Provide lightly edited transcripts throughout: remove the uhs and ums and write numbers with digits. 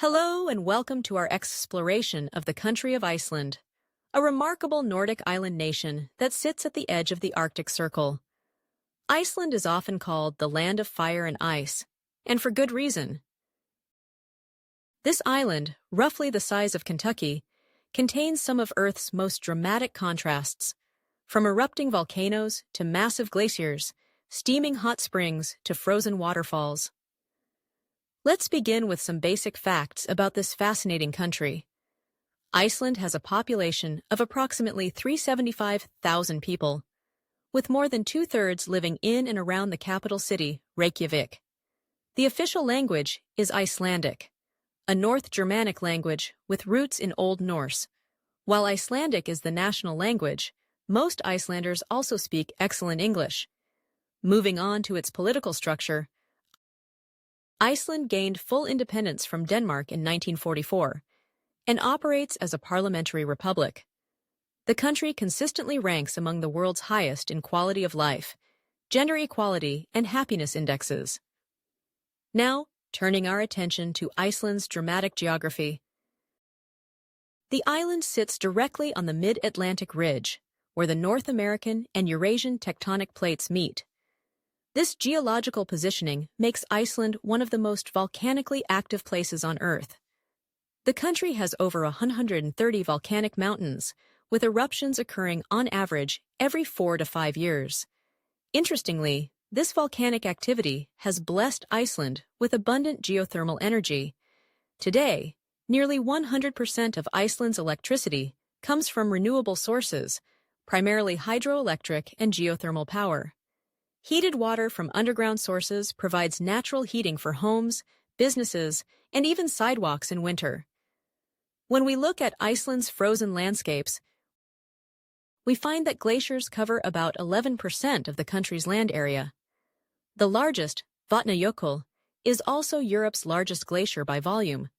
Hello and welcome to our exploration of the country of Iceland, a remarkable Nordic island nation that sits at the edge of the Arctic Circle. Iceland is often called the land of fire and ice, and for good reason. This island, roughly the size of Kentucky, contains some of Earth's most dramatic contrasts, from erupting volcanoes to massive glaciers, steaming hot springs to frozen waterfalls. Let's begin with some basic facts about this fascinating country. Iceland has a population of approximately 375,000 people, with more than two-thirds living in and around the capital city, Reykjavik. The official language is Icelandic, a North Germanic language with roots in Old Norse. While Icelandic is the national language, most Icelanders also speak excellent English. Moving on to its political structure, Iceland gained full independence from Denmark in 1944 and operates as a parliamentary republic. The country consistently ranks among the world's highest in quality of life, gender equality, and happiness indexes. Now, turning our attention to Iceland's dramatic geography. The island sits directly on the mid-Atlantic ridge, where the North American and Eurasian tectonic plates meet. This geological positioning makes Iceland one of the most volcanically active places on Earth. The country has over 130 volcanic mountains, with eruptions occurring on average every 4 to 5 years. Interestingly, this volcanic activity has blessed Iceland with abundant geothermal energy. Today, nearly 100% of Iceland's electricity comes from renewable sources, primarily hydroelectric and geothermal power. Heated water from underground sources provides natural heating for homes, businesses, and even sidewalks in winter. When we look at Iceland's frozen landscapes, we find that glaciers cover about 11% of the country's land area. The largest, Vatnajökull, is also Europe's largest glacier by volume.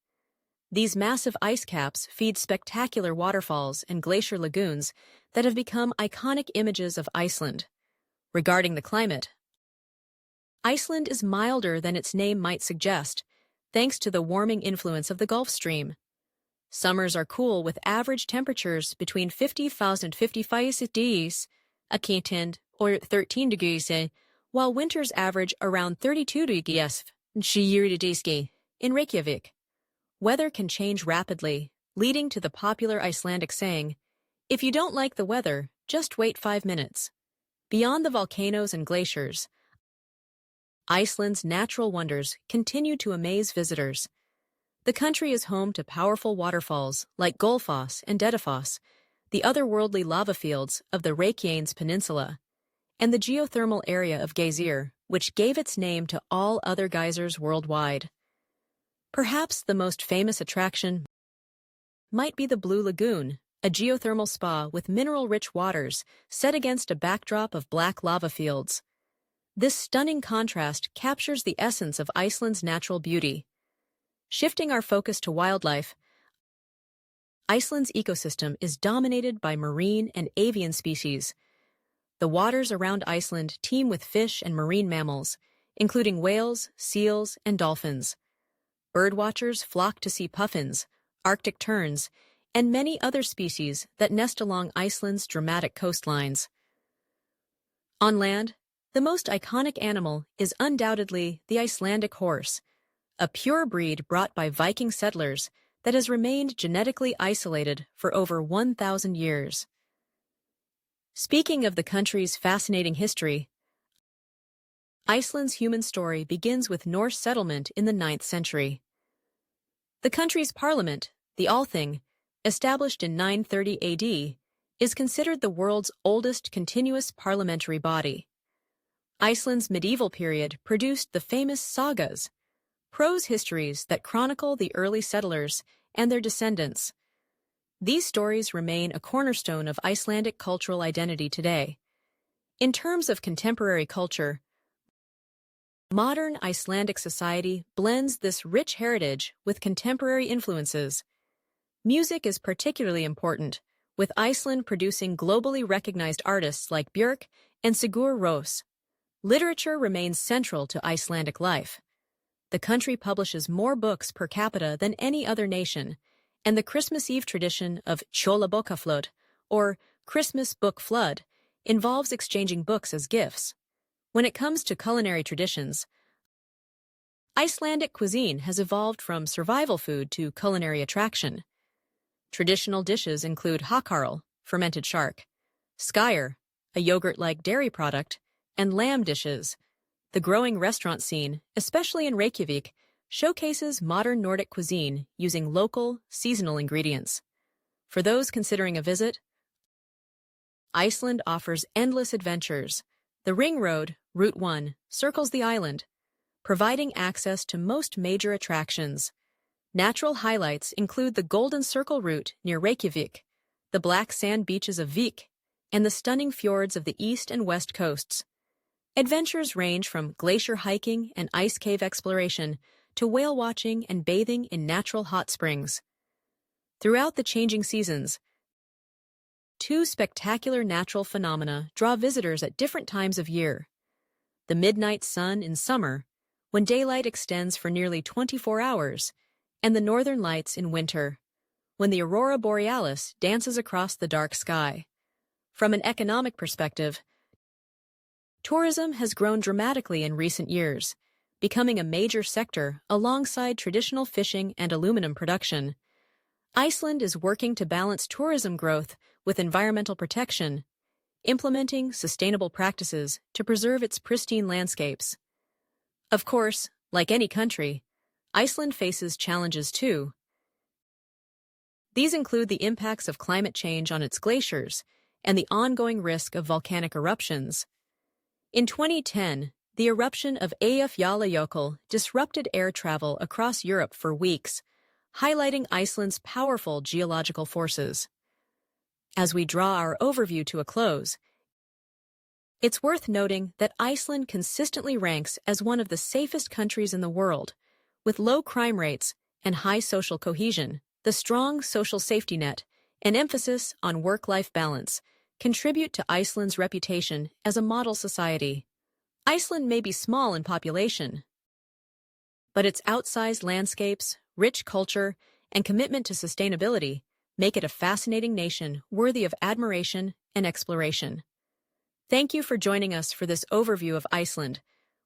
These massive ice caps feed spectacular waterfalls and glacier lagoons that have become iconic images of Iceland. Regarding the climate, Iceland is milder than its name might suggest, thanks to the warming influence of the Gulf Stream. Summers are cool with average temperatures between 50,000 and 55 degrees, a Quintind, or 13 degrees, while winters average around 32 degrees in Reykjavik. Weather can change rapidly, leading to the popular Icelandic saying, "If you don't like the weather, just wait 5 minutes." Beyond the volcanoes and glaciers, Iceland's natural wonders continue to amaze visitors. The country is home to powerful waterfalls like Gullfoss and Dettifoss, the otherworldly lava fields of the Reykjanes Peninsula, and the geothermal area of Geysir, which gave its name to all other geysers worldwide. Perhaps the most famous attraction might be the Blue Lagoon, a geothermal spa with mineral-rich waters set against a backdrop of black lava fields. This stunning contrast captures the essence of Iceland's natural beauty. Shifting our focus to wildlife, Iceland's ecosystem is dominated by marine and avian species. The waters around Iceland teem with fish and marine mammals, including whales, seals, and dolphins. Birdwatchers flock to see puffins, Arctic terns, and many other species that nest along Iceland's dramatic coastlines. On land, the most iconic animal is undoubtedly the Icelandic horse, a pure breed brought by Viking settlers that has remained genetically isolated for over 1,000 years. Speaking of the country's fascinating history, Iceland's human story begins with Norse settlement in the 9th century. The country's parliament, the Althing, established in 930 AD, is considered the world's oldest continuous parliamentary body. Iceland's medieval period produced the famous sagas, prose histories that chronicle the early settlers and their descendants. These stories remain a cornerstone of Icelandic cultural identity today. In terms of contemporary culture, modern Icelandic society blends this rich heritage with contemporary influences. Music is particularly important, with Iceland producing globally recognized artists like Björk and Sigur Rós. Literature remains central to Icelandic life. The country publishes more books per capita than any other nation, and the Christmas Eve tradition of Jólabókaflóð, or Christmas Book Flood, involves exchanging books as gifts. When it comes to culinary traditions, Icelandic cuisine has evolved from survival food to culinary attraction. Traditional dishes include hakarl, fermented shark, skyr, a yogurt-like dairy product, and lamb dishes. The growing restaurant scene, especially in Reykjavik, showcases modern Nordic cuisine using local, seasonal ingredients. For those considering a visit, Iceland offers endless adventures. The Ring Road, Route 1, circles the island, providing access to most major attractions. Natural highlights include the Golden Circle route near Reykjavik, the black sand beaches of Vik, and the stunning fjords of the east and west coasts. Adventures range from glacier hiking and ice cave exploration to whale watching and bathing in natural hot springs. Throughout the changing seasons, two spectacular natural phenomena draw visitors at different times of year. The midnight sun in summer, when daylight extends for nearly 24 hours, and the northern lights in winter, when the aurora borealis dances across the dark sky. From an economic perspective, tourism has grown dramatically in recent years, becoming a major sector alongside traditional fishing and aluminum production. Iceland is working to balance tourism growth with environmental protection, implementing sustainable practices to preserve its pristine landscapes. Of course, like any country, Iceland faces challenges too. These include the impacts of climate change on its glaciers and the ongoing risk of volcanic eruptions. In 2010, the eruption of Eyjafjallajökull disrupted air travel across Europe for weeks, highlighting Iceland's powerful geological forces. As we draw our overview to a close, it's worth noting that Iceland consistently ranks as one of the safest countries in the world, with low crime rates and high social cohesion. The strong social safety net and emphasis on work-life balance contribute to Iceland's reputation as a model society. Iceland may be small in population, but its outsized landscapes, rich culture, and commitment to sustainability make it a fascinating nation worthy of admiration and exploration. Thank you for joining us for this overview of Iceland,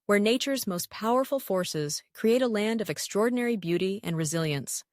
where nature's most powerful forces create a land of extraordinary beauty and resilience.